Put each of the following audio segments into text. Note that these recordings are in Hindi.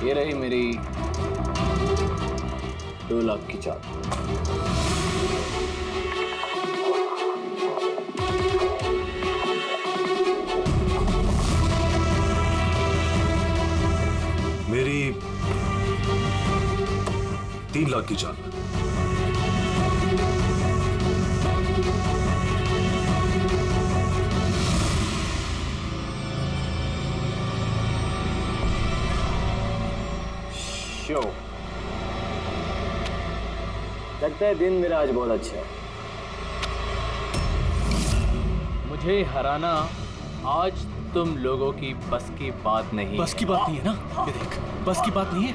ये रही मेरी 2 लाख की चाल। मेरी 3 लाख की चाल। शो लगता है दिन मेरा आज बहुत अच्छा है। मुझे हराना आज तुम लोगों की बस की बात नहीं। बस की बात नहीं है ना? ये देख, बस की बात नहीं है।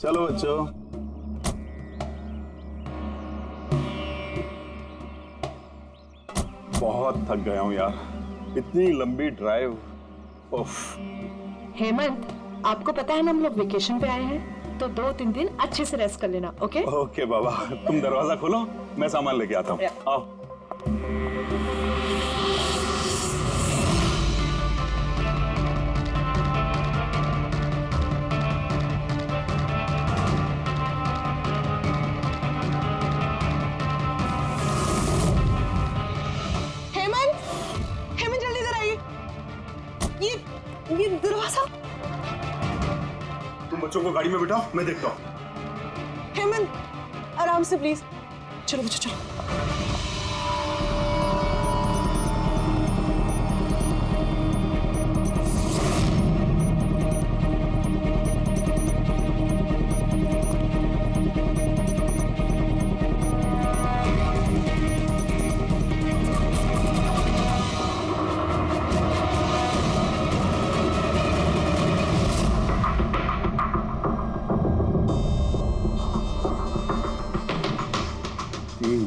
चलो बच्चों, बहुत थक गया हूं यार, इतनी लंबी ड्राइव। उफ। हेमंत, आपको पता है ना हम लोग वेकेशन पे आए हैं, तो 2-3 दिन अच्छे से रेस्ट कर लेना। ओके ओके बाबा, तुम दरवाजा खोलो, मैं सामान लेके आता हूँ। आओ। ये दरवाजा। तुम बच्चों को गाड़ी में बिठाओ, मैं देखता हूँ। हेमंत, आराम से प्लीज। चलो बच्चों चलो।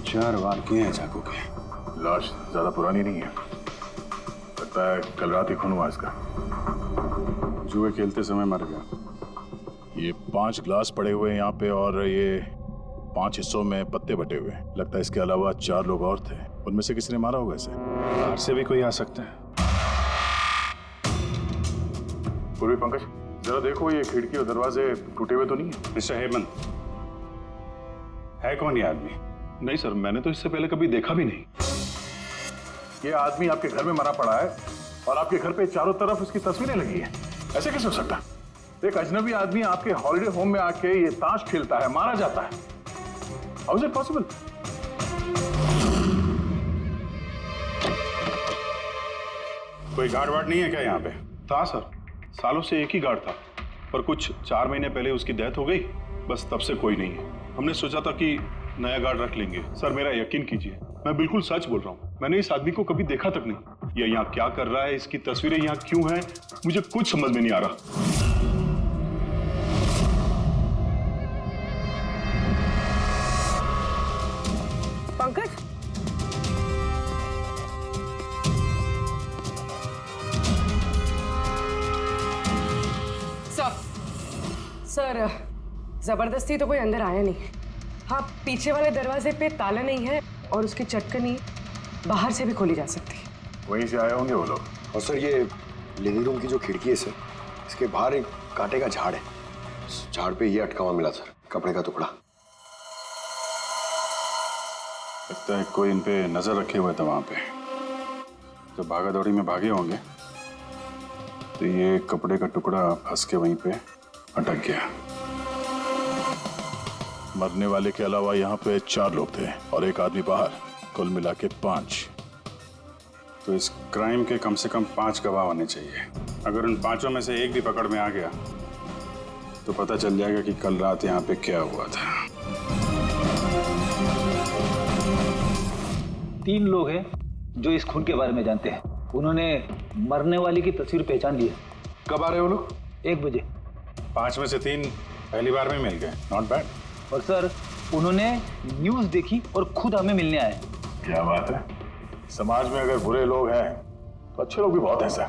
चार वार किए हैं चाकू के। लाश ज्यादा पुरानी नहीं है, लगता है कल रात ही खून हुआ इसका। जुए खेलते समय मर गया। ये 5 ग्लास पड़े हुए हैं यहाँ पे और ये 5 हिस्सों में पत्ते बटे हुए हैं। लगता है इसके अलावा 4 लोग और थे, उनमें से किसी ने मारा होगा इसे। बाहर से भी कोई आ सकता है। पूर्वी पंकज, जरा देखो ये खिड़की और दरवाजे टूटे हुए तो नहीं है? मिस्टर हेमंत, है कौन ये आदमी? नहीं सर, मैंने तो इससे पहले कभी देखा भी नहीं। ये आदमी आपके घर में मरा पड़ा है और आपके घर पे चारों तरफ इसकी तस्वीरें लगी है। ऐसे कैसे हो सकता है? एक अजनबी आदमी आपके हॉलिडे होम में आके ये ताश खेलता है, मारा जाता है। How is it possible? कोई गार्ड वार्ड नहीं है क्या यहाँ पे? था सर, सालों से एक ही गार्ड था, पर कुछ 4 महीने पहले उसकी डेथ हो गई, बस तब से कोई नहीं है। हमने सोचा था कि नया गार्ड रख लेंगे। सर मेरा यकीन कीजिए, मैं बिल्कुल सच बोल रहा हूँ। मैंने इस आदमी को कभी देखा तक नहीं। ये यहाँ क्या कर रहा है, इसकी तस्वीरें यहाँ क्यों हैं, मुझे कुछ समझ में नहीं आ रहा। पंकज, सर जबरदस्ती तो कोई अंदर आया नहीं। हाँ, पीछे वाले दरवाजे पे ताला नहीं है और उसकी चटकनी बाहर से भी खोली जा सकती है। वहीं से आए होंगे वो लोग। और सर ये लिविंग रूम की जो खिड़की है सर, इसके बाहर एक कांटे का झाड़ है। उस झाड़ पे ये अटका हुआ मिला सर, कपड़े का टुकड़ा। लगता है कोई इन पे नजर रखे हुए था वहां पे। जब भागा दौड़ी में भागे होंगे तो ये कपड़े का टुकड़ा फंस के वहीं पे अटक गया। मरने वाले के अलावा यहाँ पे 4 लोग थे और एक आदमी बाहर, कुल मिला के 5। तो इस क्राइम के कम से कम 5 गवाह होने चाहिए। अगर उन 5 में से एक भी पकड़ में आ गया तो पता चल जाएगा कि कल रात यहाँ पे क्या हुआ था। 3 लोग हैं जो इस खून के बारे में जानते हैं। उन्होंने मरने वाली की तस्वीर पहचान ली है। कब आ रहे हो लोग? 1 बजे। 5 में से 3 पहली बार में मिल गए, नॉट बैड। और सर, उन्होंने न्यूज़ देखी और खुद हमें मिलने आए। क्या बात है, समाज में अगर बुरे लोग हैं तो अच्छे लोग भी बहुत हैं सर।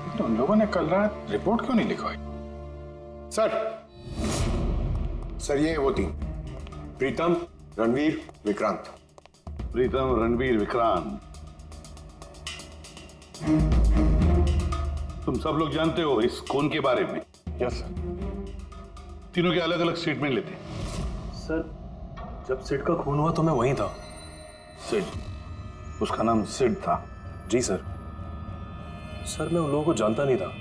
लेकिन उन लोगों ने कल रात रिपोर्ट क्यों नहीं लिखवाई? सर ये वो तीन, प्रीतम, रणवीर, विक्रांत। प्रीतम, रणवीर, विक्रांत, तुम सब लोग जानते हो इस खून के बारे में? Yes sir. तीनों के अलग अलग स्टेटमेंट लेते। सर जब सिड का खून हुआ तो मैं वहीं था। सिड, उसका नाम सिड था? जी सर। सर मैं उन लोगों को जानता नहीं था।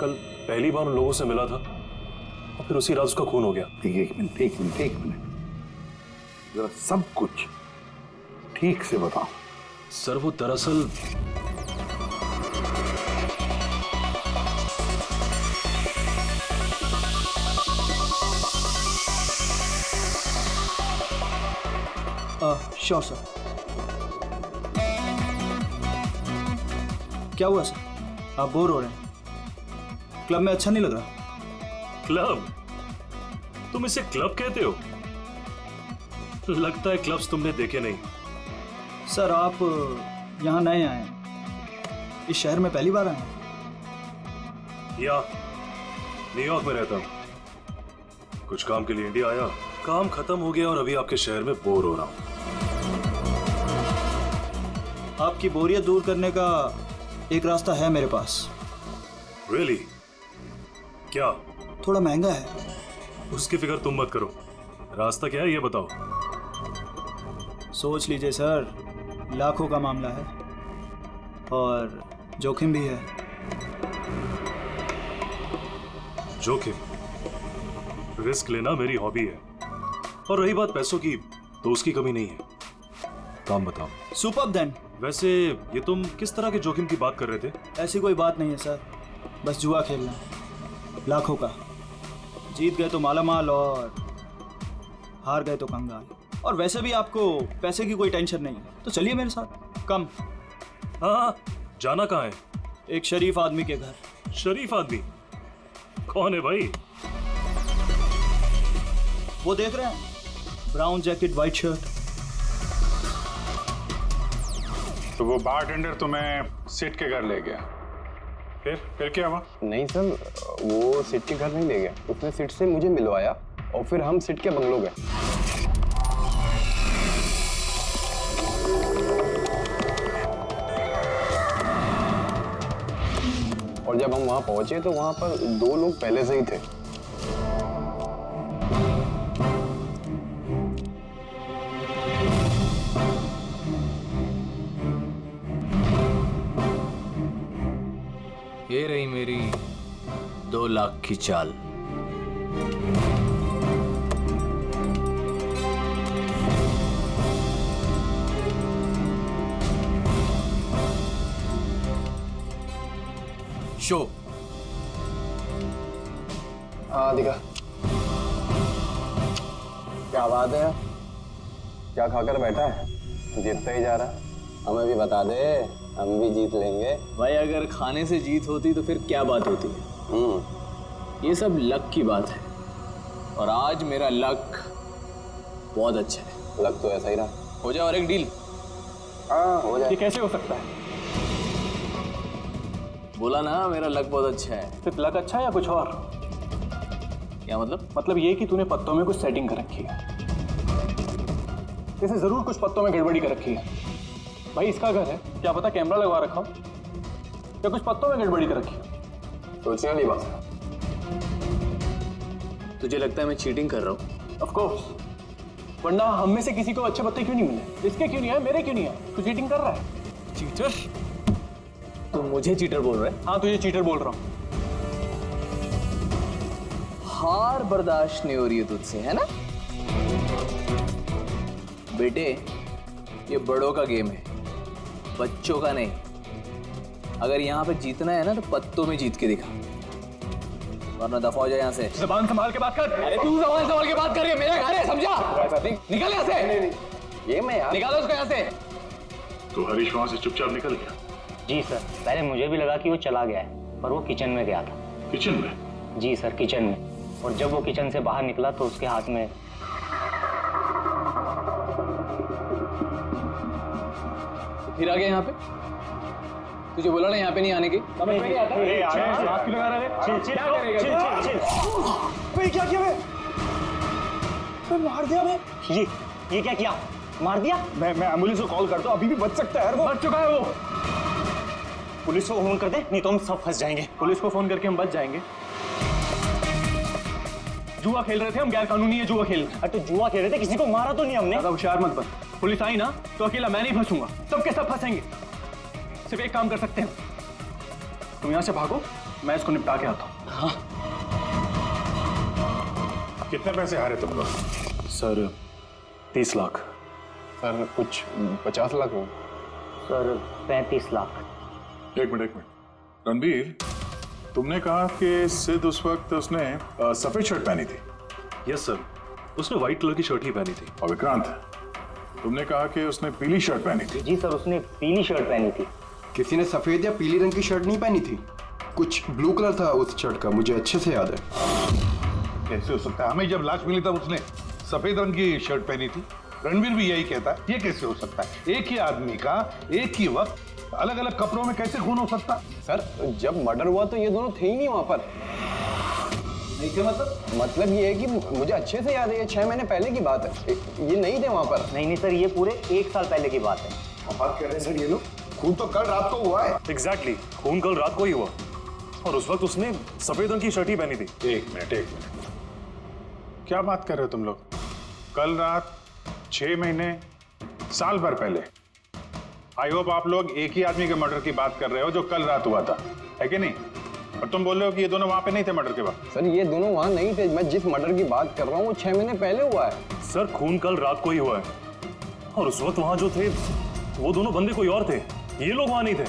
कल पहली बार उन लोगों से मिला था और फिर उसी रात उसका खून हो गया। एक मिनट, जरा सब कुछ ठीक से बताओ। सर वो दरअसल श्योर सर। क्या हुआ सर, आप बोर हो रहे हैं? क्लब में अच्छा नहीं लग रहा? क्लब? तुम इसे क्लब कहते हो? लगता है क्लब्स तुमने देखे नहीं। सर आप यहाँ नए आए हैं, इस शहर में पहली बार आए हैं? या न्यूयॉर्क में रहता हूँ, कुछ काम के लिए इंडिया आया, काम खत्म हो गया और अभी आपके शहर में बोर हो रहा हूँ। आपकी बोरियत दूर करने का एक रास्ता है मेरे पास। Really? क्या? थोड़ा महंगा है। उसकी फिक्र तुम मत करो, रास्ता क्या है ये बताओ। सोच लीजिए सर, लाखों का मामला है और जोखिम भी है। जोखिम? रिस्क लेना मेरी हॉबी है, और रही बात पैसों की तो उसकी कमी नहीं है। काम बताओ। Superb then. वैसे ये तुम किस तरह के जोखिम की बात कर रहे थे? ऐसी कोई बात नहीं है सर, बस जुआ खेलना, लाखों का। जीत गए तो मालामाल और हार गए तो कंगाल। और वैसे भी आपको पैसे की कोई टेंशन नहीं है, तो चलिए मेरे साथ। कम। हाँ, जाना कहाँ है? एक शरीफ आदमी के घर। शरीफ आदमी? कौन है भाई? वो देख रहे हैं, ब्राउन जैकेट वाइट शर्ट। तो वो बारटेंडर तुम्हें सिड के घर ले गया, फिर क्या हुआ? नहीं सर, वो सिड के घर नहीं ले गया, उसने सिड से मुझे मिलवाया और फिर हम सिड के बंगलो गए। और जब हम वहां पहुंचे तो वहां पर दो लोग पहले से ही थे। ये रही मेरी 2 लाख की चाल। शो। हाँ दिखा। क्या बात है, क्या खाकर बैठा है? जीतता ही जा रहा। हमें भी बता दे, हम भी जीत लेंगे। भाई अगर खाने से जीत होती तो फिर क्या बात होती है। ये सब लक की बात है, और आज मेरा लक बहुत अच्छा है। लक तो ऐसा ही रहा। हो जाए और एक डील। हाँ हो जाए। ये कैसे हो सकता है? बोला ना मेरा लक बहुत अच्छा है। सिर्फ लक अच्छा है या कुछ और? क्या मतलब? मतलब ये कि तूने पत्तों में कुछ सेटिंग कर रखी है। इसे जरूर कुछ पत्तों में गड़बड़ी कर रखी है। भाई इसका घर है, क्या पता कैमरा लगवा रखा हो या कुछ पत्तों में गड़बड़ी कर रखी है। सोचने वाली बात। तुझे लगता है मैं चीटिंग कर रहा हूँ? ऑफ कोर्स, वरना हम में से किसी को अच्छे पत्ते क्यों नहीं मिले? इसके क्यों नहीं है, मेरे क्यों नहीं है? तू चीटिंग कर रहा है। चीटर? तुम मुझे चीटर बोल रहे? हाँ तुझे चीटर बोल रहा हूँ। हार बर्दाश्त नहीं हो रही है तुझसे, है ना? बेटे ये बड़ों का गेम है, बच्चों का नहीं। अगर यहाँ पे जीतना है ना तो पत्तों में जीत के दिखा, वरना दफा हो जाए यहाँ से। ज़बान संभाल के बात कर। अरे तू ज़बान संभाल के बात कर रही है, मेरा घर है, समझा? निकल यहाँ से। नहीं ये मैं यार। निकालो उसको यहाँ से। तो हरीश वहां से चुपचाप निकल गया? जी सर, पहले मुझे भी लगा कि वो चला गया है, पर वो किचन में गया था। किचन में? जी सर, किचन में। और जब वो किचन से बाहर निकला तो उसके हाथ में फिर आ गया यहाँ पे? तुझे बोला ना यहाँ पे नहीं आने की। क्या किया मैं मार दिया मैं। ये क्या किया? मार दिया? मैं एम्बुलेंस को कॉल करता हूँ, अभी भी बच सकता है यार, वो मर चुका है वो। पुलिस को फोन कर दे, नहीं तो हम सब फंस जाएंगे। पुलिस को फोन करके हम बच जाएंगे। जुआ खेल रहे थे हम, गैर कानूनी है जुआ खेल। अरे तो जुआ खेल रहे थे, किसी को मारा तो नहीं हमने। ज्यादा होशियार मत बन। पुलिस आई ना तो अकेला मैं नहीं फंसूंगा, सबके सब फंसेंगे। सिर्फ एक काम कर सकते हैं, तुम यहाँ से भागो, मैं इसको निपटा के आता हूँ। हाँ। कितने पैसे हारे तुम लोग? सर 30 लाख। सर कुछ 50 लाख हो। सर 35 लाख। एक मिनट रणबीर, तुमने कहा कि सिद्ध उस वक्त उसने सफेद शर्ट पहनी थी। यस सर, उसने व्हाइट कलर की शर्ट ही पहनी थी। और विक्रांत, तुमने कहा कि उसने पीली शर्ट पहनी थी। जी सर, उसने पीली शर्ट पहनी थी। किसी ने सफेद या पीली रंग की शर्ट नहीं पहनी थी, कुछ ब्लू कलर था उस शर्ट का, मुझे अच्छे से याद है। कैसे हो सकता है? हमें जब लाश मिली तब उसने सफेद रंग की शर्ट पहनी थी। रणवीर भी यही कहता है। ये कैसे हो सकता है? एक ही आदमी का एक ही वक्त अलग अलग कपड़ों में कैसे खून हो सकता? सर जब मर्डर हुआ तो ये दोनों थे ही नहीं वहां पर। नहीं थे मतलब ये है कि मुझे अच्छे से याद है, ये 6 महीने पहले की बात है, ये नहीं थे वहां पर। नहीं सर, ये पूरे 1 साल पहले की बात है। बात कर रहे हैं सर ये लोग, खून तो कल रात को हुआ है। एग्जैक्टली, खून कल रात को ही हुआ और उस वक्त उसने सफेद रंग की शर्ट ही पहनी थी। एक मिनट क्या बात कर रहे हो तुम लोग? कल रात 6 महीने साल भर पहले। आई होप आप लोग एक ही आदमी के मर्डर की बात कर रहे हो जो कल रात हुआ था, है कि नहीं? और तुम बोल रहे हो कि ये दोनों वहां पे नहीं थे मर्डर के वक्त। सर ये दोनों वहां नहीं थे, मैं जिस मर्डर की बात कर रहा हूँ वो 6 महीने पहले हुआ है। सर खून कल रात को ही हुआ है और उस वक्त वहां जो थे वो दोनों बंदे कोई और थे, ये लोग वहां नहीं थे।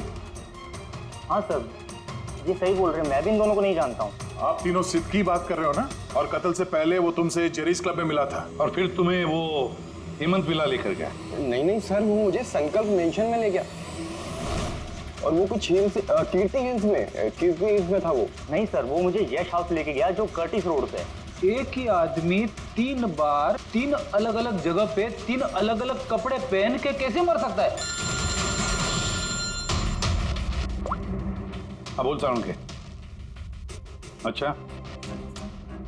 हाँ सर, ये सही बोल रहे हैं, मैं भी इन दोनों को नहीं जानता हूँ। आप तीनों सिद्ध की बात कर रहे हो ना? और कत्ल से पहले वो तुमसे जेरीज क्लब में मिला था और फिर तुम्हें वो हेमंत विला लेकर गया। नहीं सर, वो मुझे संकल्प मेंशन में ले गया और वो कुछ कीर्ति हिल्स में था वो। नहीं सर, वो मुझे यश हाउस लेके गया जो कर्टिस रोड पे है। एक ही आदमी 3 बार 3 अलग अलग जगह पे 3 अलग अलग कपड़े पहन के कैसे मर सकता है? अब बोल सारुण के। अच्छा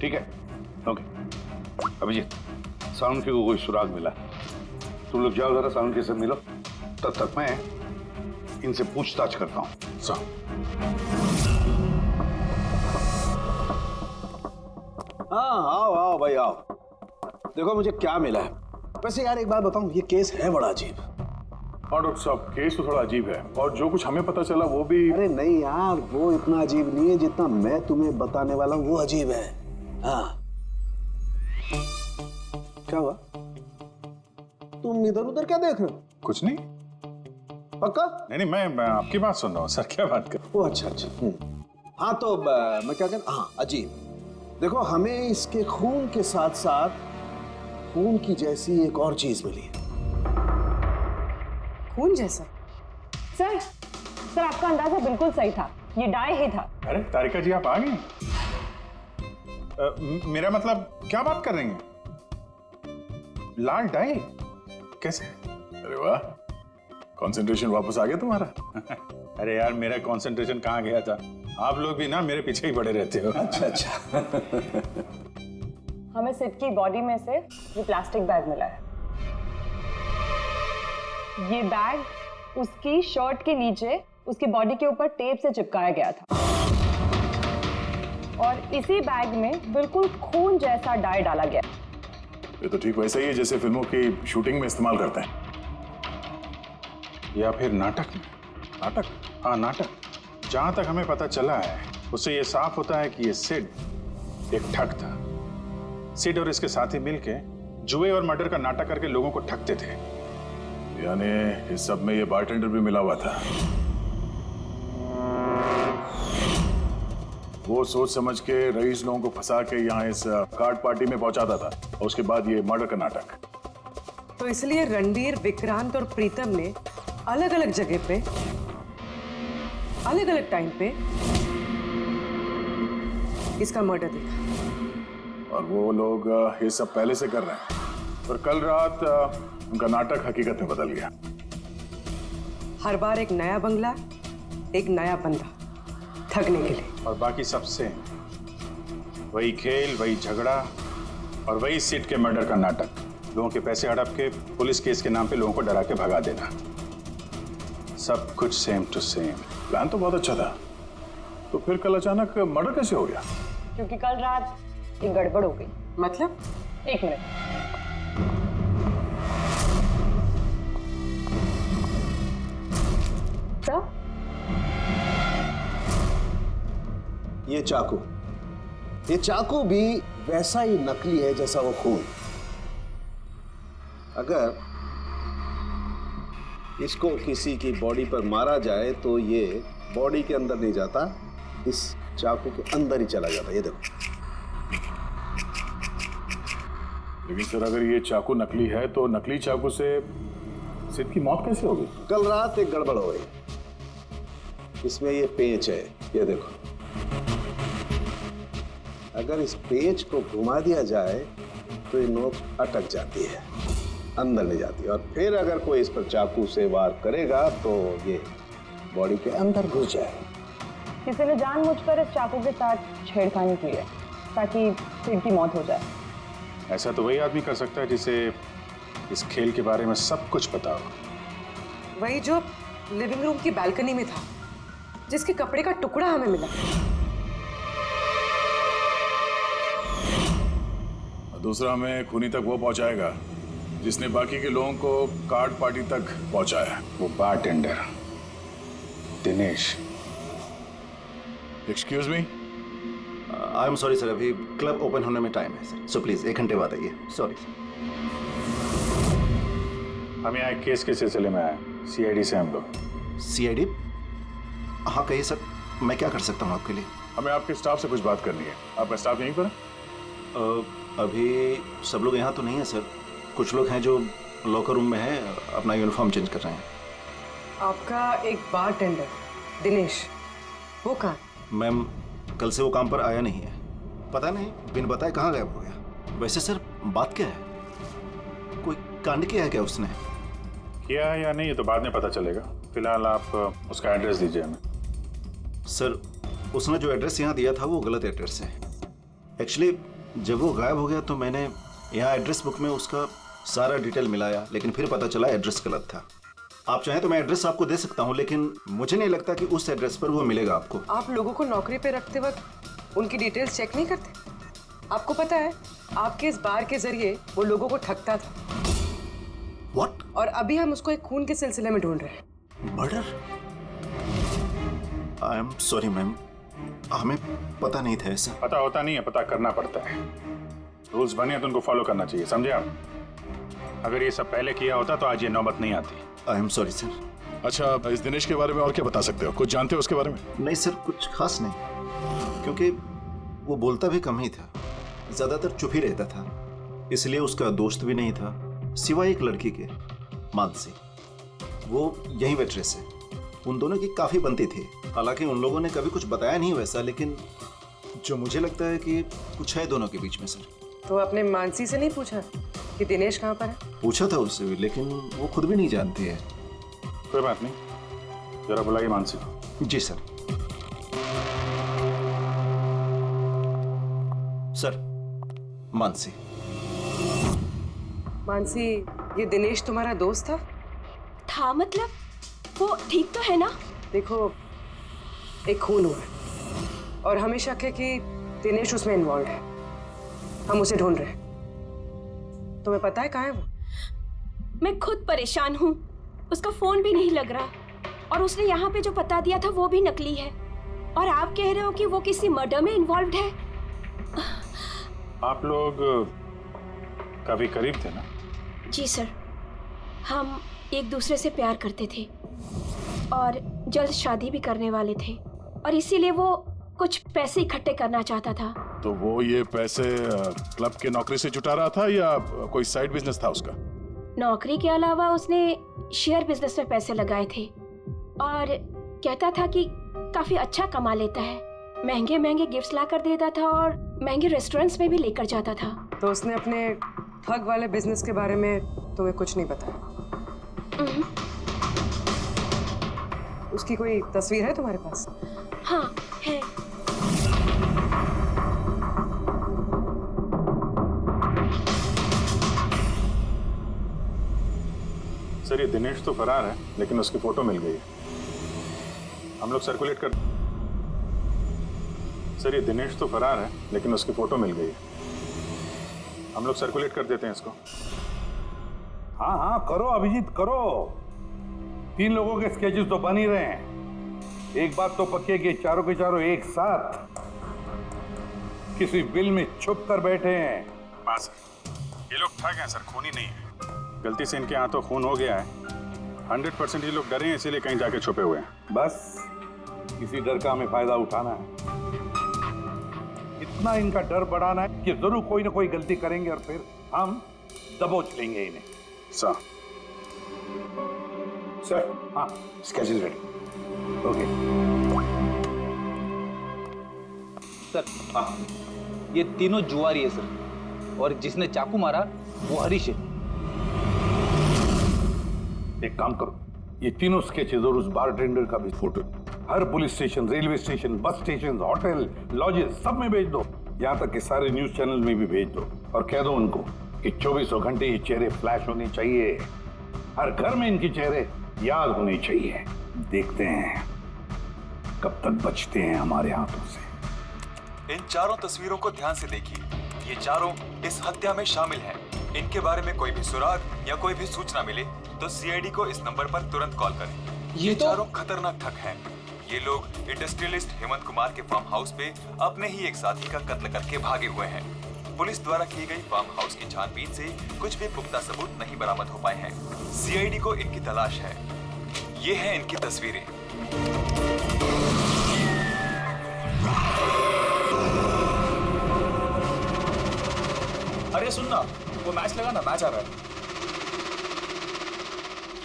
ठीक है, ओके। अभिजीत, सारुण के को कोई सुराग मिला, तुम लोग जाओ जरा सारुण के से मिलो, तब तक मैं इनसे पूछताछ करता हूँ। हाँ आओ आओ भाई आओ, देखो मुझे क्या मिला है। वैसे यार एक बात बताऊं, ये केस है बड़ा अजीब। और डॉक्टर साहब केस तो थोड़ा अजीब है और जो कुछ हमें पता चला वो भी। अरे नहीं यार, वो इतना अजीब नहीं है जितना मैं तुम्हें बताने वाला हूँ, वो अजीब है। हाँ क्या हुआ? तुम इधर उधर क्या देख रहे हो? कुछ नहीं। पक्का? नहीं मैं आपकी बात सुन रहा हूँ सर। क्या बात कर? ओ अच्छा। हाँ तो मैं क्या कहता, हाँ अजीब। देखो हमें इसके खून के साथ साथ खून की जैसी एक और चीज मिली है। खून जैसा? सर आपका अंदाजा बिल्कुल सही था, ये डाई ही था। अरे तारिका जी आप आ गई? मेरा मतलब क्या बात कर रही हैं? लाल डाई कैसे? अरे वाह, कंसंट्रेशन वापस आ गया तुम्हारा। अरे यार मेरा कंसंट्रेशन कहाँ गया था? आप लोग भी ना मेरे पीछे ही पड़े रहते हो। अच्छा। हमें सिड की बॉडी में से ये प्लास्टिक बैग मिला है। ये बैग उसकी शर्ट के नीचे उसकी बॉडी के ऊपर टेप से चिपकाया गया था और इसी बैग में बिल्कुल खून जैसा डाई डाला गया। ये तो ठीक वैसा ही है जैसे फिल्मों की शूटिंग में इस्तेमाल करते हैं। या फिर नाटक में। नाटक? हाँ नाटक। जहां तक हमें पता चला है उससे ये साफ होता है कि ये सिड एक ठग था। सिड और इसके साथी मिलके जुए और मर्डर का नाटक करके लोगों को ठगते थे। यानी इस सब में ये बारटेंडर भी मिला हुआ था। वो सोच समझ के रईस लोगों को फंसा के यहाँ इस कार्ड पार्टी में पहुंचाता था और उसके बाद ये मर्डर का नाटक। तो इसलिए रणबीर, विक्रांत और प्रीतम ने अलग अलग जगह पे अलग अलग टाइम पे इसका मर्डर देखा। और वो लोग ये सब पहले से कर रहे हैं, पर कल रात उनका नाटक हकीकत में बदल गया। हर बार एक नया बंगला, एक नया बंदा, ठगने के लिए। और बाकी सबसे वही खेल, वही झगड़ा और वही सीट के मर्डर का नाटक। लोगों के पैसे हड़प के पुलिस केस के नाम पे लोगों को डरा के भगा देना। सब कुछ सेम टू सेम। प्लान तो बहुत अच्छा था, तो फिर कल अचानक मर्डर कैसे हो गया? क्योंकि कल रात एक गड़बड़ हो गई। मतलब? एक मिनट। सर, ये चाकू भी वैसा ही नकली है जैसा वो खून। अगर इसको किसी की बॉडी पर मारा जाए तो ये बॉडी के अंदर नहीं जाता, इस चाकू के अंदर ही चला जाता। ये देखो। लेकिन सर, अगर ये चाकू नकली है तो नकली चाकू से सिड की मौत कैसे होगी? कल रात एक गड़बड़ हो गई। इसमें ये पेंच है, ये देखो। अगर इस पेंच को घुमा दिया जाए तो ये नोक अटक जाती है, अंदर नहीं जाती, और फिर अगर कोई इस पर चाकू से वार करेगा तो ये बॉडी के अंदर घुस जाएगा। किसी ने जानबूझकर इस चाकू के साथ छेड़खानी की है ताकि सिड की मौत हो जाए। ऐसा तो वही आदमी कर सकता है जिसे इस खेल के बारे में सब कुछ पता हो। वही जो लिविंग रूम की बालकनी में था, जिसके कपड़े का टुकड़ा हमें मिला। दूसरा हमें खूनी तक वो पहुंचाएगा जिसने बाकी के लोगों को कार्ड पार्टी तक पहुंचाया। वो bartender Dinesh. Excuse me? I am sorry sir, अभी क्लब ओपन होने में टाइम है सर, सो प्लीज 1 घंटे बाद आइए। Sorry sir. हम यहाँ एक केस के सिलसिले में आए, सीआईडी से हम लोग। सीआईडी? हाँ कहिए सर, मैं क्या कर सकता हूँ आपके लिए? हमें आपके स्टाफ से कुछ बात करनी है। आपका स्टाफ यहीं पर है? अभी सब लोग यहाँ तो नहीं है सर, कुछ लोग हैं जो लॉकर रूम में है, अपना यूनिफॉर्म चेंज कर रहे हैं। आपका एक बारटेंडर दिनेश, वो कहाँ? मैम, कल से वो काम पर आया नहीं है, पता नहीं बिन बताए कहाँ गायब हो गया। वैसे सर बात क्या है? कोई कांड किया है क्या उसने? किया है या नहीं ये तो बाद में पता चलेगा। फिलहाल आप उसका एड्रेस दीजिए हमें। सर, उसने जो एड्रेस यहाँ दिया था वो गलत एड्रेस है। एक्चुअली जब वो गायब हो गया तो मैंने यहाँ एड्रेस बुक में उसका सारा डिटेल मिलाया, लेकिन फिर पता चला एड्रेस गलत था। आप चाहें तो मैं एड्रेस आपको दे सकता हूँ, लेकिन मुझे नहीं लगता कि उस एड्रेस पर वो मिलेगा आपको। आप लोगों को नौकरी पे रखते वक्त उनकी डिटेल्स चेक नहीं करते? आपको पता है आपके इस बार के जरिए वो लोगों को ठगता था। What? और अभी हम उसको एक खून के सिलसिले में ढूंढ रहे हैं। Murder? I am sorry ma'am, हमें पता नहीं था ऐसा। पता होता नहीं है, पता करना पड़ता है। रूल्स बने हैं तो उनको फॉलो करना चाहिए, समझे आप? अगर ये सब पहले किया होता तो आज ये नौबत नहीं आती। I am sorry sir. अच्छा, इस दिनेश के बारे में और क्या बता सकते हो? कुछ जानते हो उसके बारे में? नहीं सर, कुछ खास नहीं, क्योंकि वो बोलता भी कम ही था, ज्यादातर चुप ही रहता था, इसलिए उसका दोस्त भी नहीं था सिवाय एक लड़की के, मानसी। वो यही वेट्रेस है। उन दोनों की काफी बनती थी, हालांकि उन लोगों ने कभी कुछ बताया नहीं वैसा, लेकिन जो मुझे लगता है कि कुछ है दोनों के बीच में सर। तो आपने मानसी से नहीं पूछा कि दिनेश कहाँ पर है? पूछा था उससे भी, लेकिन वो खुद भी नहीं जानती है। कोई बात नहीं, जरा बुलाइए मानसी को। जी सर। सर, मानसी। मानसी, ये दिनेश तुम्हारा दोस्त था? था मतलब? वो ठीक तो है ना? देखो, एक खून हुआ है और हमें शक है कि दिनेश उसमें इन्वॉल्व है। हम उसे ढूंढ रहे हैं। तुम्हें पता है कहाँ है वो? मैं खुद परेशान हूँ, उसका फोन भी नहीं लग रहा, और उसने यहाँ पे जो पता दिया था वो भी नकली है, और आप कह रहे हो कि वो किसी मर्डर में इन्वॉल्व है। आप लोग काफी करीब थे ना? जी सर, हम एक दूसरे से प्यार करते थे और जल्द शादी भी करने वाले थे, और इसीलिए वो कुछ पैसे इकट्ठे करना चाहता था। तो वो ये पैसे क्लब के नौकरी से जुटा रहा था या कोई साइड बिजनेस था उसका? नौकरी के अलावा उसने शेयर बिजनेस में पैसे लगाए थे, और कहता था कि काफी अच्छा कमा लेता है, महंगे महंगे गिफ्ट्स ला कर देता था और महंगे रेस्टोरेंट्स में भी लेकर जाता था। तो उसने अपने ठग वाले बिजनेस के बारे में तुम्हें कुछ नहीं बताया? उसकी कोई तस्वीर है तुम्हारे पास? हाँ है। सर ये दिनेश तो फरार है, लेकिन उसकी फोटो मिल गई है। हम लोग सर्कुलेट कर सर ये दिनेश तो फरार है, लेकिन उसकी फोटो मिल गई है। हम लोग सर्कुलेट कर देते हैं इसको। हाँ हाँ करो अभिजीत करो। 3 लोगों के स्केचेस तो बन ही रहे हैं। एक बात तो पक्की है कि चारों के चारों एक साथ किसी बिल में छुप कर बैठे हैं। हाँ सर, ये लोग ठग हैं सर, खूनी नहीं है। गलती से इनके हाथों खून हो गया है। 100% ये लोग डरे हैं, इसीलिए कहीं जाके छुपे हुए हैं। बस किसी डर का हमें फायदा उठाना है। इतना इनका डर बढ़ाना है कि जरूर कोई ना कोई गलती करेंगे और फिर हम दबोच लेंगे इन्हें। सर सर हाँ स्केड्यूल रेडी। ओके सर हाँ, ये तीनों जुआरी है सर, और जिसने चाकू मारा वो हरीश है। एक काम करो, ये तीनों स्केचेस और उस बारटेंडर का भी फोटो हर police station, railway station, bus station, hotel, lodges सब में भेज दो। यहाँ तक कि सारे न्यूज चैनल में भी भेज दो और कह दो उनको कि 24 घंटे ये चेहरे फ्लैश होने चाहिए। हर घर में इनके चेहरे याद होने चाहिए। देखते हैं कब तक बचते हैं हमारे हाथों से। इन चारों तस्वीरों को ध्यान से देखिए। ये चारों इस हत्या में शामिल हैं। इनके बारे में कोई भी सुराग या कोई भी सूचना मिले तो सीआईडी को इस नंबर पर तुरंत कॉल करें। ये चारों खतरनाक ठग हैं। ये लोग इंडस्ट्रियलिस्ट हेमंत कुमार के फार्म हाउस पे अपने ही एक साथी का कत्ल करके भागे हुए हैं। पुलिस द्वारा की गई फार्म हाउस की छानबीन से कुछ भी पुख्ता सबूत नहीं बरामद हो पाए हैं। सीआईडी को इनकी तलाश है। ये हैं इनकी तस्वीरें। अरे सुनना, वो मैच लगा ना, मैच आ रहा है।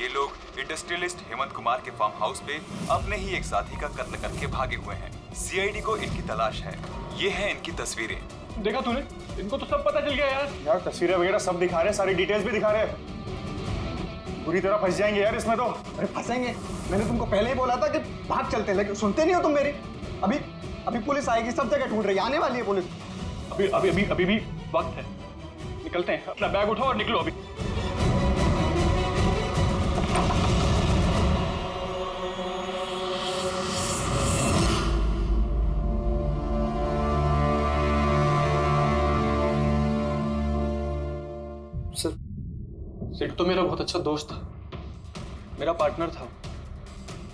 ये लोग इंडस्ट्रियलिस्ट हेमंत कुमार के फार्म हाउस पे अपने ही एक साथी का कत्ल करके भागे हुए हैं। सीआईडी को इनकी तलाश है। ये हैं इनकी तस्वीरें। देखा तूने, इनको तो सब पता चल गया यार। यार तस्वीरें वगैरह सब दिखा रहे हैं, सारी डिटेल्स भी दिखा रहे हैं। पूरी तरह फंस जाएंगे यार इसमें तो। अरे फंसेंगे, मैंने तुमको पहले ही बोला था कि भाग चलते हैं, लेकिन सुनते नहीं हो तुम मेरी। अभी पुलिस आएगी, सब जगह ढूंढ रही है, आने वाली है पुलिस। अभी भी वक्त है, निकलते हैं। अपना बैग उठाओ और निकलो अभी। सर, सिड तो मेरा बहुत अच्छा दोस्त था, मेरा पार्टनर था।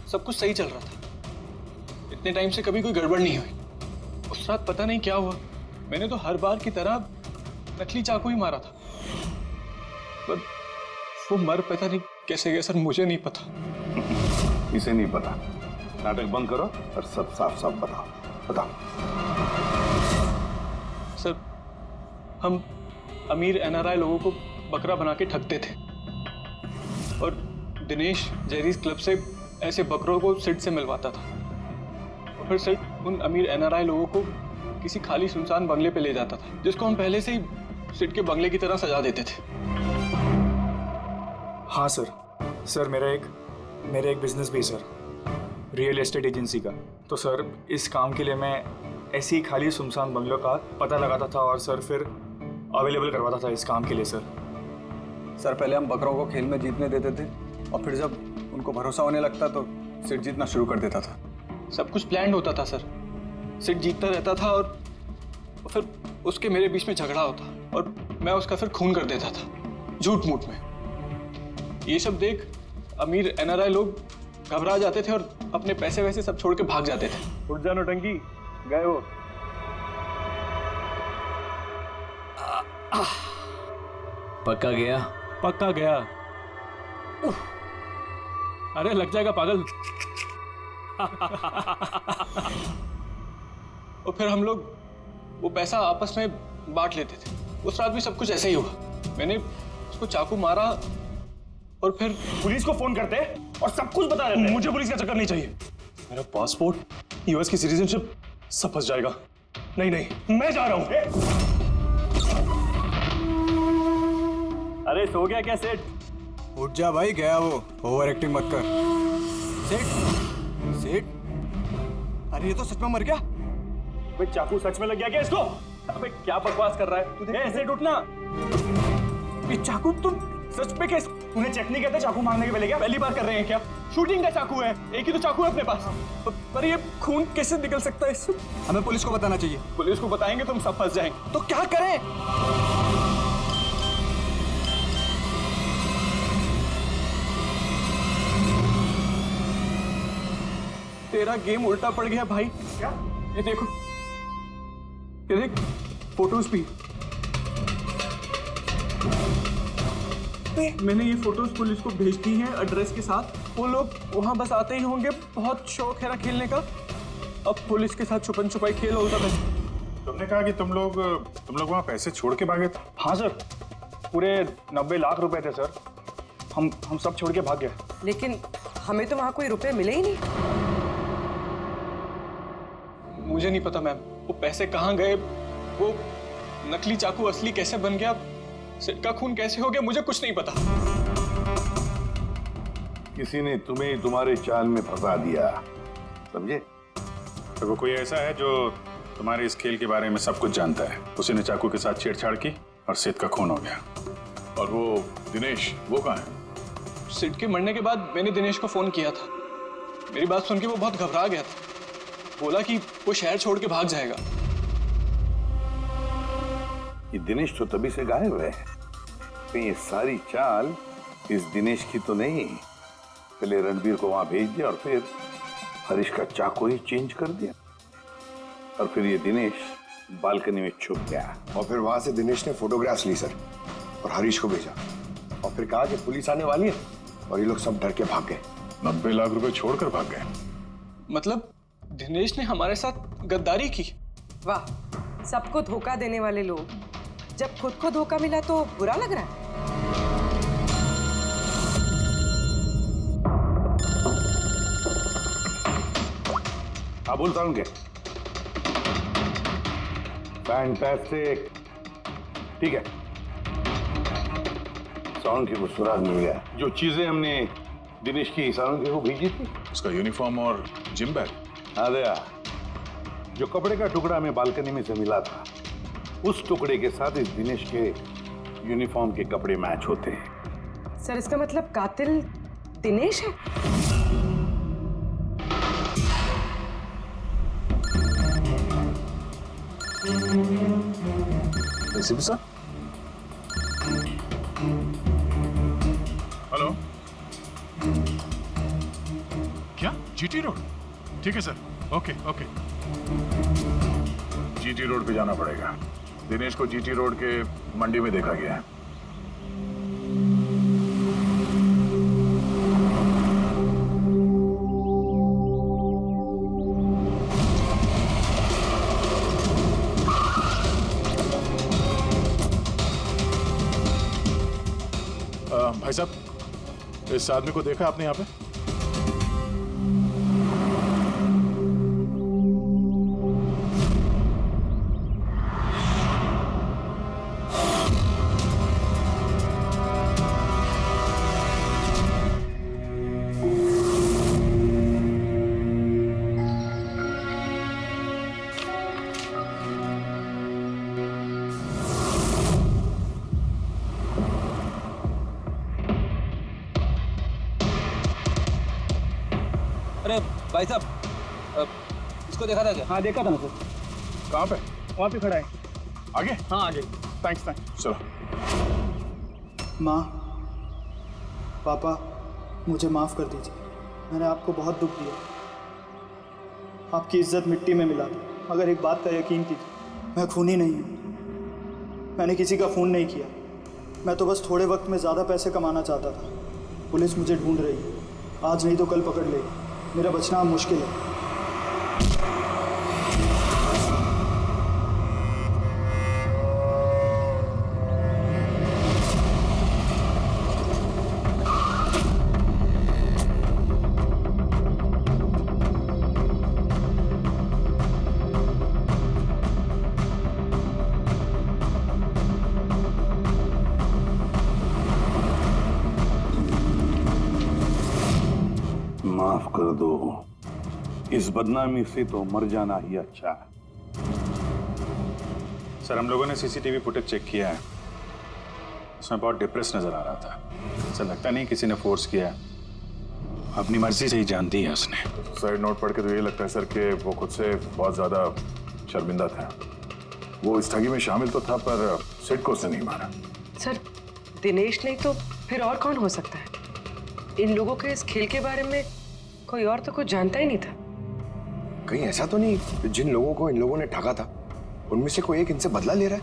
सब कुछ सही चल रहा था। इतने टाइम से कभी कोई गड़बड़ नहीं हुई। उस रात पता नहीं क्या हुआ, मैंने तो हर बार की तरह नकली चाकू ही मारा था, पर वो मर पता नहीं कैसे गया सर, मुझे नहीं पता। इसे नहीं पता। नाटक बंद करो और सब साफ साफ बताओ। सर, हम अमीर एनआरआई लोगों को बकरा बना के ठगते थे, और दिनेश जेरीज क्लब से ऐसे बकरों को सिड से मिलवाता था, और फिर सिड उन अमीर एनआरआई लोगों को किसी खाली सुनसान बंगले पे ले जाता था, जिसको हम पहले से ही सिड के बंगले की तरह सजा देते थे। हाँ सर मेरा एक बिजनेस भी सर, रियल एस्टेट एजेंसी का। तो सर इस काम के लिए मैं ऐसी ही खाली सुनसान बंगलों का पता लगाता था और सर फिर अवेलेबल करवाता था इस काम के लिए। सर पहले हम बकरों को खेल में जीतने देते थे, और फिर जब उनको भरोसा होने लगता तो सिड जीतना शुरू कर देता था। सब कुछ प्लान्ड होता था सर। सिड जीतता रहता था और फिर उसके मेरे बीच में झगड़ा होता, और मैं उसका फिर खून कर देता था झूठ मूठ में। ये सब देख अमीर एनआरआई लोग घबरा जाते थे और अपने पैसे वैसे सब छोड़ के भाग जाते थे। उठ जानो टंकी, गए वो। पक्का गया? पक्का गया। अरे लग जाएगा पागल। और फिर हम लोग वो पैसा आपस में बांट लेते थे। उस रात भी सब कुछ ऐसे ही हुआ। मैंने उसको चाकू मारा और फिर पुलिस को फोन करते और सब कुछ बता देते। मुझे पुलिस का चक्कर नहीं चाहिए। मेरा पासपोर्ट, यूएस की सिटीजनशिप सब फंस जाएगा। नहीं नहीं, मैं जा रहा हूं। अरे सो गया क्या सेठ? उठ जा भाई, गया वो। ओवर एक्टिंग मत कर। सेठ सेठ, अरे ये तो सच में मर गया। भाई चाकू सच में लग गया क्या इसको? अबे क्या बकवास कर रहा है? सेठ उठना। ये चाकू तुम सच में कैसे? तूने चेक नहीं किया था चाकू मांगने के पहले? क्या पहली बार कर रहे हैं क्या? शूटिंग का चाकू है, एक ही तो चाकू है अपने पास। पर ये खून कैसे निकल सकता है इससे? हमें पुलिस को बताना चाहिए। पुलिस को बताएंगे तुम सब फंस जाएंगे। तो क्या करें? तेरा गेम उल्टा पड़ गया भाई। क्या? ये देखो, ये देख, फोटोज भी। मैंने ये फोटोज पुलिस को भेज दी हैं एड्रेस के साथ। वो लोग वहां बस आते ही होंगे। बहुत शौक है ना खेलने का। अब पुलिस के साथ छुपन छुपाई खेल होता है। तुमने कहा कि तुम लोग वहां पैसे छोड़ के भागे थे? हाँ सर, पूरे 90 लाख रुपए थे सर। हम सब छोड़ के भाग गए। लेकिन हमें तो वहां कोई रुपए मिले ही नहीं। मुझे नहीं पता मैम, वो पैसे कहाँ गए, वो नकली चाकू असली कैसे बन गया, सिट का खून कैसे हो गया, मुझे कुछ नहीं पता। किसी ने तुम्हें तुम्हारे चाल में फंसा दिया, समझे? तो वो कोई ऐसा है जो तुम्हारे इस खेल के बारे में सब कुछ जानता है। उसी ने चाकू के साथ छेड़छाड़ की और सिट का खून हो गया। और वो दिनेश, वो कहाँ है? सिट के मरने के बाद मैंने दिनेश को फोन किया था। मेरी बात सुन के वो बहुत घबरा गया था। बोला कि वो शहर छोड़ के भाग जाएगा। ये दिनेश तो तभी से गायब है। कहीं ये सारी चाल इस दिनेश की तो नहीं? पहले रणबीर को वहां भेज दिया और फिर हरीश का चाकू ही चेंज कर दिया, और फिर ये दिनेश बालकनी में छुप गया। और फिर वहां से दिनेश ने फोटोग्राफ्स ली सर, और हरीश को भेजा, और फिर कहा कि पुलिस आने वाली है, और ये लोग सब डर के भाग गए। 90 लाख रुपए छोड़कर भाग गए? मतलब दिनेश ने हमारे साथ गद्दारी की? वाह, सबको धोखा देने वाले लोग। जब खुद को धोखा मिला तो बुरा लग रहा है। हाँ बोलता हूँ क्या? फैंटास्टिक, ठीक है। साउंड की वो सुराग मिल गया। जो चीजें हमने दिनेश की साउंड को भेजी थी, उसका यूनिफॉर्म और जिम बैग। हाँ दया, जो कपड़े का टुकड़ा हमें बालकनी में से मिला था, उस टुकड़े के साथ इस दिनेश के यूनिफॉर्म के कपड़े मैच होते हैं। सर, इसका मतलब कातिल दिनेश है? ACP sir, hello. क्या जीटी रोड? ठीक है sir, okay okay. GT road पे जाना पड़ेगा। दिनेश को जीटी रोड के मंडी में देखा गया है। भाई साहब, इस आदमी को देखा आपने यहाँ पे? अरे भाई साहब, इसको देखा था क्या? हाँ देखा था ना सर। कहाँ पे? वहाँ पे खड़ा है। आगे? हाँ आगे। Thanks thanks. चलो। माँ, पापा, मुझे माफ़ कर दीजिए। मैंने आपको बहुत दुख दिया। आपकी इज्जत मिट्टी में मिला दी। अगर एक बात का यकीन कीजिए, मैं खूनी नहीं हूँ। मैंने किसी का खून नहीं किया। मैं तो बस थोड़े वक्त में ज़्यादा पैसे कमाना चाहता था। पुलिस मुझे ढूंढ रही है। आज नहीं तो कल पकड़ लेगी। मेरा बचना अब मुश्किल है। कर दो। इस बदनामी से तो मर जाना ही अच्छा है। सर हम लोगों ने सीसीटीवी फुटेज चेक किया है, उसमें बहुत डिप्रेस नजर आ रहा था। ऐसा लगता नहीं किसी ने फोर्स किया है, अपनी मर्जी से ही जान दी है उसने। साइड नोट पढ़ के तो ये लगता है सर कि वो खुद से बहुत ज्यादा शर्मिंदा था। वो इस ठगी में शामिल तो था पर सिट को उसने नहीं मारा। सर दिनेश नहीं तो फिर और कौन हो सकता है? इन लोगों के इस खेल के बारे में कोई और तो कुछ जानता ही नहीं था। कहीं ऐसा तो नहीं जिन लोगों को इन लोगों ने ठगा था उनमें से कोई एक इनसे बदला ले रहा है?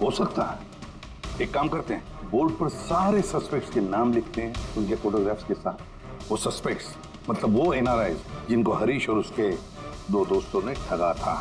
हो सकता है। एक काम करते हैं, बोर्ड पर सारे सस्पेक्ट्स के नाम लिखते हैं उनके फोटोग्राफ्स के साथ। वो सस्पेक्ट्स मतलब वो एनआरआई जिनको हरीश और उसके दो दोस्तों ने ठगा था।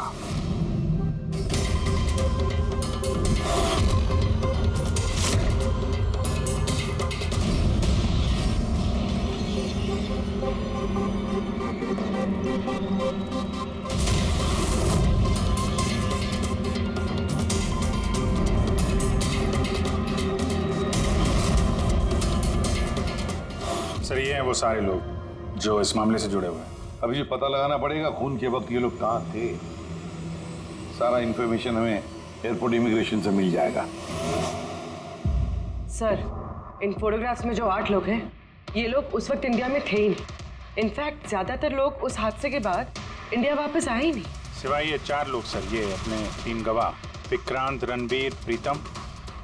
सर ये हैं वो सारे लोग जो इस मामले से जुड़े हुए हैं। अभी ये पता लगाना पड़ेगा खून के वक्त ये लोग कहाँ थे। सारा इंफॉर्मेशन हमें एयरपोर्ट इमिग्रेशन से मिल जाएगा। सर इन फोटोग्राफ्स में जो 8 लोग हैं ये लोग उस वक्त इंडिया में थे ही नहीं। इनफैक्ट ज्यादातर लोग उस हादसे के बाद इंडिया वापस आए ही नहीं। सिवाय ये 4 लोग सर, ये अपने 3 गवाह विक्रांत, रणबीर, प्रीतम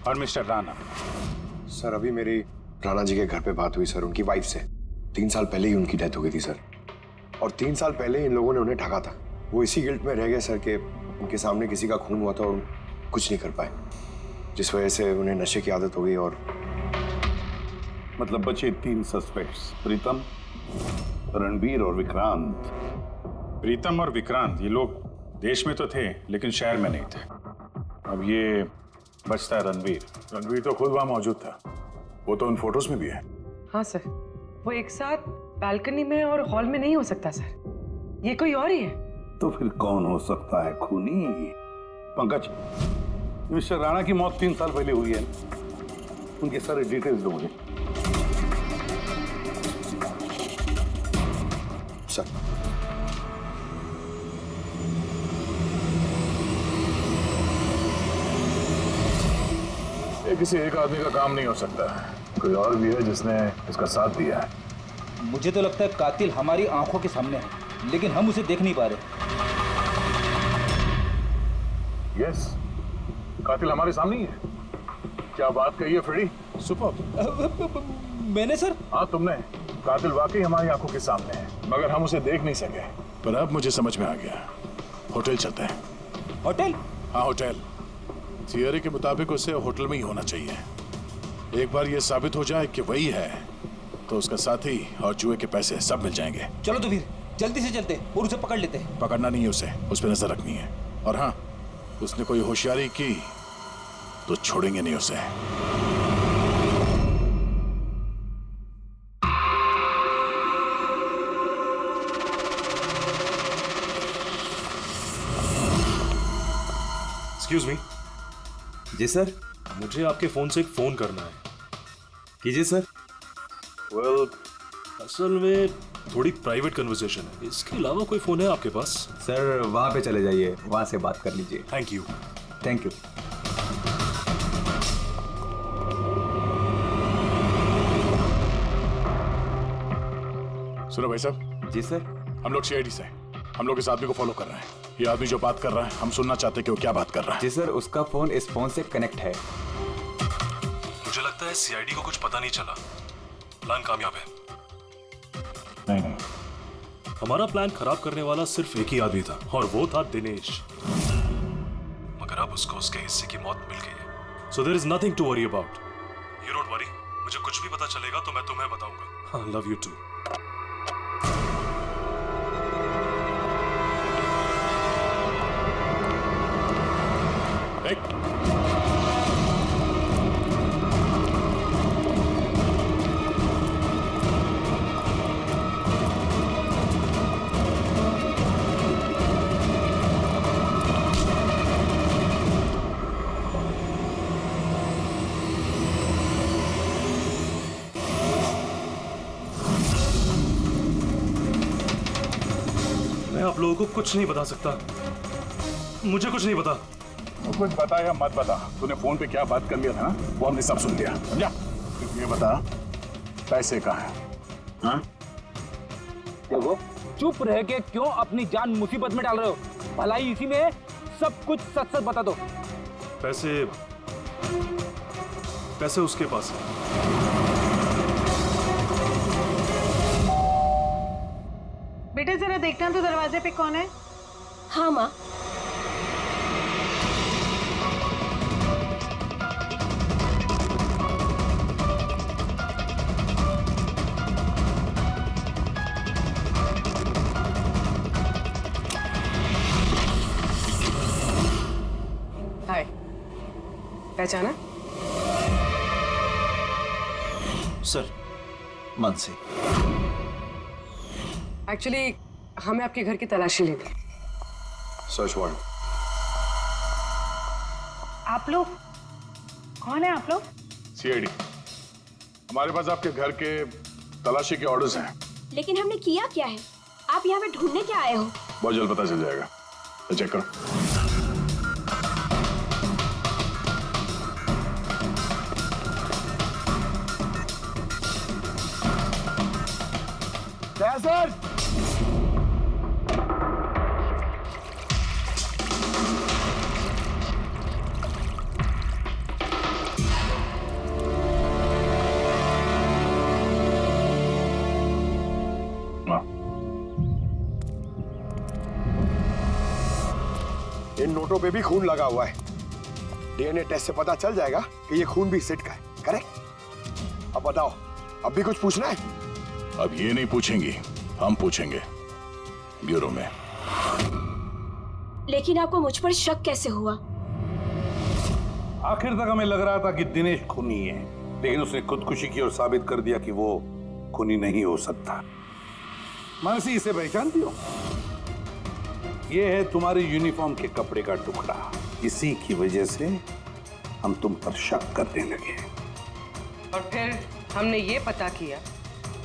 और मिस्टर राणा। सर अभी मेरी राणा जी के घर पे बात हुई सर उनकी वाइफ से। 3 साल पहले ही उनकी डेथ हो गई थी सर, और 3 साल पहले इन लोगों ने उन्हें ठगा था। वो इसी गिल्ट में रह गए सर कि उनके सामने किसी का खून हुआ था और कुछ नहीं कर पाए, जिस वजह से उन्हें नशे की आदत हो गई। और मतलब बचे 3 सस्पेक्ट्स, प्रीतम, रणबीर और विक्रांत। प्रीतम और विक्रांत ये लोग देश में तो थे लेकिन शहर में नहीं थे। अब ये बचता है रणबीर। रणबीर तो खुद वहां मौजूद था, वो तो उन फोटोज में भी है। हाँ सर, वो एक साथ बालकनी में और हॉल में नहीं हो सकता सर, ये कोई और ही है। तो फिर कौन हो सकता है खूनी? पंकज, मिस्टर राणा की मौत 3 साल पहले हुई है, उनके सारे डिटेल्स दो मुझे। सर ये किसी एक आदमी का काम नहीं हो सकता, कोई और भी है जिसने इसका साथ दिया है। मुझे तो लगता है कातिल हमारी आंखों के सामने है, लेकिन हम उसे देख नहीं पा रहे। यस, कातिल हमारे सामने ही है। क्या बात कही है फ्रेडी? सुपर। मैंने सर? हाँ तुमने। कातिल वाकई हमारी आंखों के सामने है, मगर हम उसे देख नहीं सके। पर अब मुझे समझ में आ गया, होटल चलते हैं। होटल? हाँ होटल। थियरी के मुताबिक उसे होटल में ही होना चाहिए। एक बार ये साबित हो जाए कि वही है तो उसका साथी और जुए के पैसे सब मिल जाएंगे। चलो तो फिर जल्दी से चलते और उसे पकड़ लेते हैं। पकड़ना नहीं है उसे, उस पर नजर रखनी है। और हाँ, उसने कोई होशियारी की तो छोड़ेंगे नहीं उसे। Excuse me. जी सर। मुझे आपके फोन से एक फोन करना है। कीजिए सर। वेल, असल में थोड़ी प्राइवेट कन्वर्सेशन है, इसके अलावा कोई फोन है आपके पास? सर वहां पे चले जाइए, वहां से बात कर लीजिए। Thank you. Thank you. सुनो भाई साहब। जी सर। हम लोग सीआईडी से, हम लोग इस आदमी को फॉलो कर रहे हैं। ये आदमी जो बात कर रहा है हम सुनना चाहते हैं कि वो क्या बात कर रहा है। जी सर, उसका फोन इस फोन से कनेक्ट है। मुझे लगता है सीआईडी को कुछ पता नहीं चला। प्लान कामयाब है। नहीं, हमारा प्लान खराब करने वाला सिर्फ एक ही आदमी था और वो था दिनेश। मगर अब उसको उसके हिस्से की मौत मिल गई है। So there is nothing to worry about. You don't worry, मुझे कुछ भी पता चलेगा तो मैं तुम्हें बताऊंगा। I love you too. आप लोगों को कुछ नहीं बता सकता। मुझे कुछ नहीं पता। तो कुछ बता या मत बता, तूने फोन पे क्या बात कर लिया था ना, वो हमने सब सुन लिया, समझा? ये बता, पैसे कहाँ हैं? हाँ? देखो, चुप रह के क्यों अपनी जान मुसीबत में डाल रहे हो? भलाई इसी में है, सब कुछ सच सच बता दो। पैसे उसके पास है। बेटे जरा देखना तो दरवाजे पे कौन है? हाँ माँ। हाय, पहचाना? सर, मानसी। एक्चुअली हमें आपके घर की तलाशी लेनी। Search warrant. आप लोग कौन है? आप लोग सीआईडी। हमारे पास आपके घर के तलाशी के ऑर्डर्स हैं। लेकिन हमने किया क्या है? आप यहाँ पे ढूंढने क्या आए हो? बहुत जल्द पता चल जाएगा, तो चेक करो। सर, इन नोटों पे भी खून लगा हुआ है। डीएनए टेस्ट से पता चल जाएगा कि ये खून भी सिट का है, करेक्ट? अब बताओ, अब भी कुछ पूछना है? अब ये नहीं पूछेंगी, हम पूछेंगे ब्यूरो में। लेकिन आपको मुझ पर शक कैसे हुआ? आखिर तक हमें लग रहा था कि दिनेश खूनी है, लेकिन उसने खुदकुशी की और साबित कर दिया कि वो खूनी नहीं हो सकता। मानसी, इसे पहचानती हो? ये है तुम्हारे यूनिफॉर्म के कपड़े का टुकड़ा। इसी की वजह से हम तुम पर शक करने लगे। और फिर हमने ये पता किया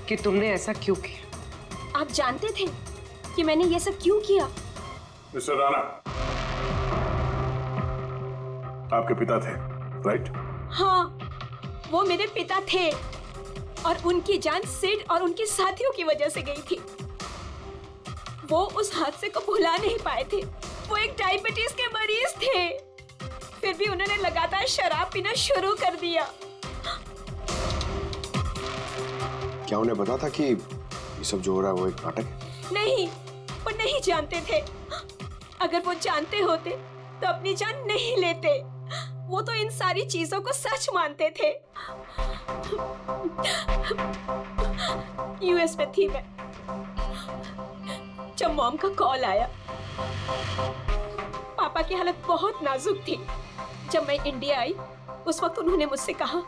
कि तुमने ऐसा क्यों किया। आप जानते थे कि मैंने ये सब क्यों किया? मिस्टर राणा, आपके पिता थे, राइट? हाँ, वो मेरे पिता थे और उनकी जान सिड और उनके साथियों की वजह से गई थी। वो उस हादसे को भुला नहीं पाए थे। वो एक डायबिटीज के मरीज थे, फिर भी उन्होंने लगातार शराब पीना शुरू कर दिया। क्या उन्हें पता था कि ये सब जो हो रहा है वो एक नाटक है? नहीं, वो नहीं जानते थे। अगर वो जानते होते तो अपनी जान नहीं लेते। वो तो इन सारी चीजों को सच मानते थे। यूएस में थी मैं जब मॉम का कॉल आया। पापा की हालत बहुत नाजुक थी। जब मैं इंडिया आई उस वक्त उन्होंने मुझसे कहा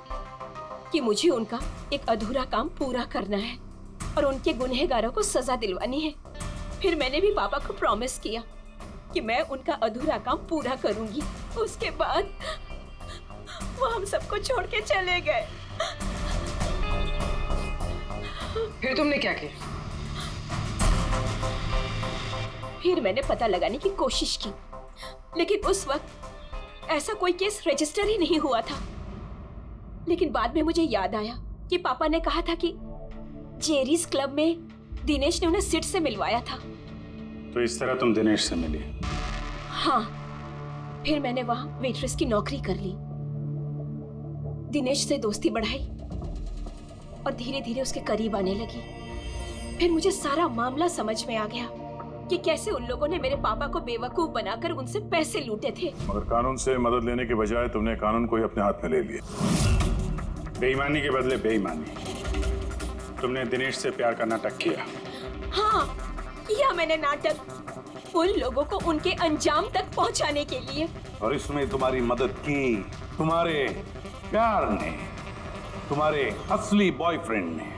कि मुझे उनका एक अधूरा काम पूरा करना है और उनके गुनहगारों को सजा दिलवानी है। फिर मैंने भी पापा को प्रॉमिस किया कि मैं उनका अधूरा काम पूरा करूंगी। उसके बाद वो हम सबको छोड़ के चले गए। फिर तुमने क्या किया? फिर मैंने पता लगाने की कोशिश की, लेकिन उस वक्त ऐसा कोई केस रजिस्टर ही नहीं हुआ था। लेकिन बाद में मुझे याद आया कि पापा ने कहा था कि जेरीज क्लब में दिनेश ने उन्हें सिड से मिलवाया था। तो इस तरह तुम दिनेश से मिली? हाँ, फिर मैंने वहां वेट्रेस की नौकरी कर ली, दिनेश से दोस्ती बढ़ाई और धीरे धीरे उसके करीब आने लगी। फिर मुझे सारा मामला समझ में आ गया कि कैसे उन लोगों ने मेरे पापा को बेवकूफ बनाकर उनसे पैसे लूटे थे। मगर कानून से मदद लेने के बजाय तुमने कानून को ही अपने हाथ में ले लिया। बेईमानी के बदले बेईमानी। तुमने दिनेश से प्यार का नाटक किया। हाँ, किया मैंने नाटक उन लोगों को उनके अंजाम तक पहुंचाने के लिए। और इसमें तुम्हारी मदद की तुम्हारे प्यार ने, तुम्हारे असली बॉयफ्रेंड ने।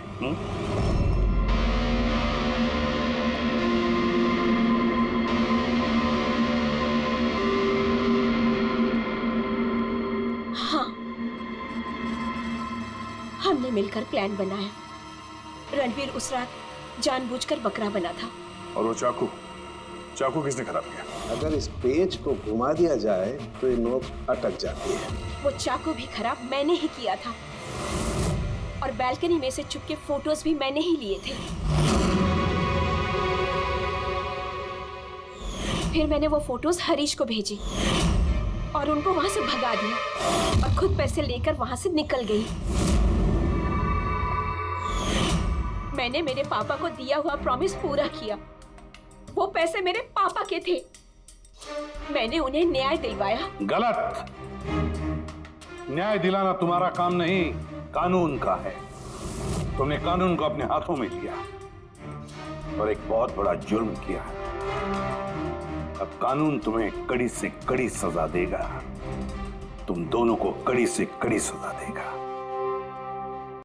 हाँ, हमने मिलकर प्लान बनाया। रणवीर उस रात जानबूझकर बकरा बना था। और वो चाकू? चाकू किसने खराब किया? अगर इस पेज को घुमा दिया जाए तो ये नोक अटक जाती है। वो चाकू भी खराब मैंने ही किया था और बैल्कनी में से चुपके फोटोज भी मैंने ही लिए थे। फिर मैंने वो फोटोज हरीश को भेजी और उनको वहां से भगा दिया और खुद पैसे लेकर वहां से निकल गई। मैंने मेरे पापा को दिया हुआ प्रॉमिस पूरा किया। वो पैसे मेरे पापा के थे। मैंने उन्हें न्याय दिलवाया। गलत। न्याय दिलाना तुम्हारा काम नहीं, कानून का है। तुमने कानून को अपने हाथों में लिया और एक बहुत बड़ा जुर्म किया है। अब कानून तुम्हें कड़ी से कड़ी सजा देगा। तुम दोनों को कड़ी से कड़ी सजा देगा।